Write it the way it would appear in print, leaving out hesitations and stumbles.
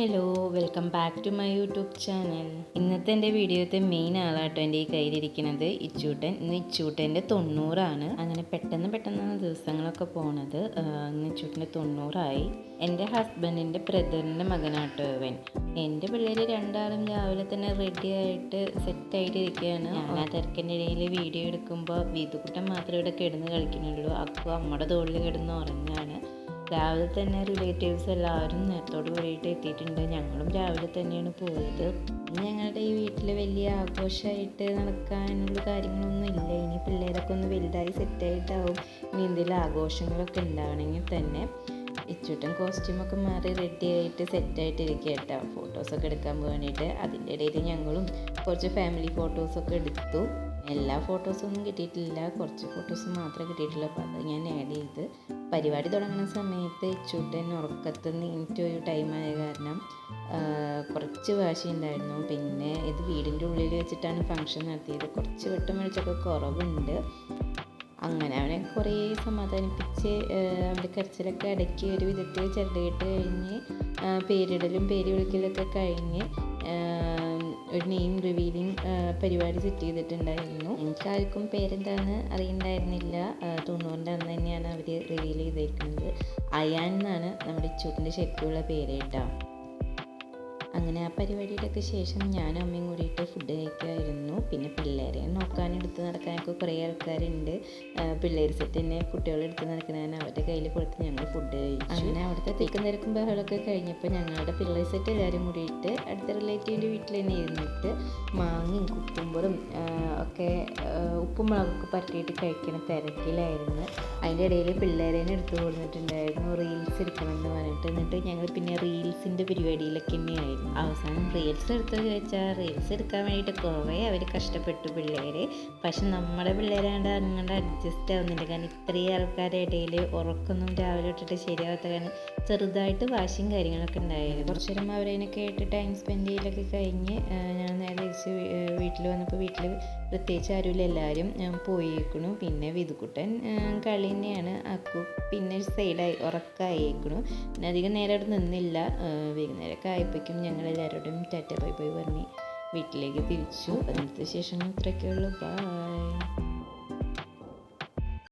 Hello, welcome back to my YouTube channel. ഇന്നത്തെ എൻ്റെ വീഡിയോത്തെ main ആളാട്ടോ എൻ്റെ ഈ കയ്യിലിരിക്കുന്നത് ഇച്ചൂട്ടൻ. ഇന്ന് ഇച്ചൂട്ടൻ്റെ 90 അങ്ങനെ പെട്ടെന്ന് ദിവസങ്ങളൊക്കെ പോണത്. ഇന്ന് ഇച്ചൂട്ടൻ്റെ 90 എൻ്റെ ഹസ്ബൻഡിൻ്റെ ബ്രദറിൻ്റെ മകനാട്ടോ ഇവൻ. എൻ്റെ പിള്ളേർ രണ്ടാളും രാവിലെ തന്നെ റെഡി ആയിട്ട് സെറ്റായിട്ട് ഇരിക്കുകയാണ്. ഞാൻ ആ തിരക്കിൻ്റെ ഇടയിൽ വീഡിയോ എടുക്കുമ്പോൾ വീതുകുട്ടൻ മാത്രമേ ഇവിടെ കിടന്ന് കളിക്കുന്നുള്ളൂ. അപ്പോൾ അമ്മയുടെ തോളിൽ കിടന്ന് ഉറങ്ങാണ്. രാവിലെ തന്നെ റിലേറ്റീവ്സ് എല്ലാവരും നേരത്തോട് കൂടിയിട്ട് എത്തിയിട്ടുണ്ട്. ഞങ്ങളും രാവിലെ തന്നെയാണ് പോയത്. ഞങ്ങളുടെ ഈ വീട്ടിൽ വലിയ ആഘോഷമായിട്ട് നടക്കാനുള്ള കാര്യങ്ങളൊന്നും ഇല്ല. ഇനി പിള്ളേരൊക്കെ ഒന്ന് വലുതായി സെറ്റായിട്ടാവും ഇനി എന്തെങ്കിലും ആഘോഷങ്ങളൊക്കെ ഉണ്ടാവണമെങ്കിൽ തന്നെ. ഇച്ചൂട്ടൻ കോസ്റ്റ്യൂമൊക്കെ മാറി റെഡി ആയിട്ട് സെറ്റായിട്ടിരിക്കുക കേട്ടോ, ഫോട്ടോസൊക്കെ എടുക്കാൻ വേണ്ടിയിട്ട്. അതിൻ്റെ ഇടയിൽ ഞങ്ങളും കുറച്ച് ഫാമിലി ഫോട്ടോസൊക്കെ എടുത്തു. എല്ലാ ഫോട്ടോസൊന്നും കിട്ടിയിട്ടില്ല, കുറച്ച് ഫോട്ടോസ് മാത്രമേ കിട്ടിയിട്ടുള്ളൂ. അപ്പോൾ അത് ഞാൻ ആഡ് ചെയ്ത്. പരിപാടി തുടങ്ങുന്ന സമയത്ത് ഇച്ചൂട്ടൻ ഉറക്കത്ത് നീറ്റൊരു ടൈമായ കാരണം കുറച്ച് വാശിയുണ്ടായിരുന്നു. പിന്നെ ഇത് വീടിൻ്റെ ഉള്ളിൽ വെച്ചിട്ടാണ് ഫങ്ഷൻ നടത്തിയത്. കുറച്ച് വെട്ടം വെളിച്ചൊക്കെ കുറവുണ്ട്. അങ്ങനെ അവനെ കുറേ സമാധാനിപ്പിച്ച് അവൻ്റെ കരച്ചിലൊക്കെ ഇടയ്ക്ക് ഒരു വിധത്തിൽ ചെറുതായിട്ട് കഴിഞ്ഞ് പേരിടലും പേര് വിളിക്കലൊക്കെ കഴിഞ്ഞ് ഒരു നെയിം റിവീലിംഗ് പരിപാടി സെറ്റ് ചെയ്തിട്ടുണ്ടായിരുന്നു. എനിക്കാർക്കും പേരെന്താണെന്ന് അറിയണ്ടായിരുന്നില്ല. 90 അന്ന് തന്നെയാണ് അവർ റിവീൽ ചെയ്തിരിക്കുന്നത്. അയാൻ എന്നാണ് നമ്മുടെ ഇച്ചൂട്ടിൻ്റെ ശരിക്കുള്ള പേര് കേട്ടോ. അങ്ങനെ ആ പരിപാടിയുടെയൊക്കെ ശേഷം ഞാനും അമ്മയും കൂടിയിട്ട് ഫുഡ് കഴിക്കുമായിരുന്നു. പിന്നെ പിള്ളേരെ നോക്കാനെടുത്ത് നടക്കാനൊക്കെ കുറേ ആൾക്കാരുണ്ട്. പിള്ളേർ സെറ്റ് തന്നെ കുട്ടികളെടുത്ത് നടക്കുന്നതിന് അവരുടെ കയ്യിൽ കൊടുത്ത് ഞങ്ങൾ ഫുഡ് കഴിച്ചു. അങ്ങനെ അവിടുത്തെ തിക്കും തിരക്കും ബഹളമൊക്കെ കഴിഞ്ഞപ്പോൾ ഞങ്ങളുടെ പിള്ളേർ സെറ്റ് എല്ലാവരും കൂടിയിട്ട് അടുത്ത റിലേറ്റീവിൻ്റെ വീട്ടിൽ തന്നെ ഇരുന്നിട്ട് മാങ്ങയും കുക്കുമ്പറും ഒക്കെ ഉപ്പും മുളകൊക്കെ പരട്ടിയിട്ട് കഴിക്കുന്ന തിരക്കിലായിരുന്നു. അതിൻ്റെ ഇടയിൽ പിള്ളേരേനെ എടുത്തു കൊടുത്തിട്ടുണ്ടായിരുന്നു റീൽസ് എടുക്കണമെന്ന് പറഞ്ഞിട്ട്. എന്നിട്ട് ഞങ്ങൾ പിന്നെ റീൽസിൻ്റെ പരിപാടിയിലൊക്കെ തന്നെയായിരുന്നു. അവസാനം റീൽസ് എടുത്തോ ചോദിച്ചാൽ റീൽസ് എടുക്കാൻ വേണ്ടിയിട്ട് കുറേ അവർ കഷ്ടപ്പെട്ടു പിള്ളേർ. പക്ഷെ നമ്മുടെ പിള്ളേരാണ്ട് അങ്ങോട്ട് അഡ്ജസ്റ്റ് ആവുന്നില്ല. കാരണം ഇത്രയും ആൾക്കാരുടെ ഇടയിൽ ഉറക്കൊന്നും രാവിലെ ഇട്ടിട്ട് ശരിയാവാത്ത കാരണം ചെറുതായിട്ട് വാശിയും കാര്യങ്ങളൊക്കെ ഉണ്ടായിരുന്നു. കുറച്ച് നേരം അവരതിനെ കേട്ട് ടൈം സ്പെൻഡ് ചെയ്യലൊക്കെ കഴിഞ്ഞ് ഞാൻ നേരെ തിരിച്ച് വീട്ടിൽ വന്നപ്പോൾ വീട്ടിൽ പ്രത്യേകിച്ച് ആരുമില്ല, എല്ലാവരും പോയേക്കണു. പിന്നെ വിതുകുട്ടൻ കളി തന്നെയാണ്. അക്കു പിന്നെ സൈഡായി ഉറക്കമായേക്കണു. പിന്നെ അധികം നേരം അവിടെ നിന്നില്ല. വൈകുന്നേരമൊക്കെ ആയപ്പോഴേക്കും ഞങ്ങളെല്ലാവരോടും ടാറ്റ ബൈ ബൈ പറഞ്ഞ് വീട്ടിലേക്ക് തിരിച്ചു. അതിനടുത്ത ശേഷം ഇത്രയൊക്കെ ഉള്ളൂ. ബൈ.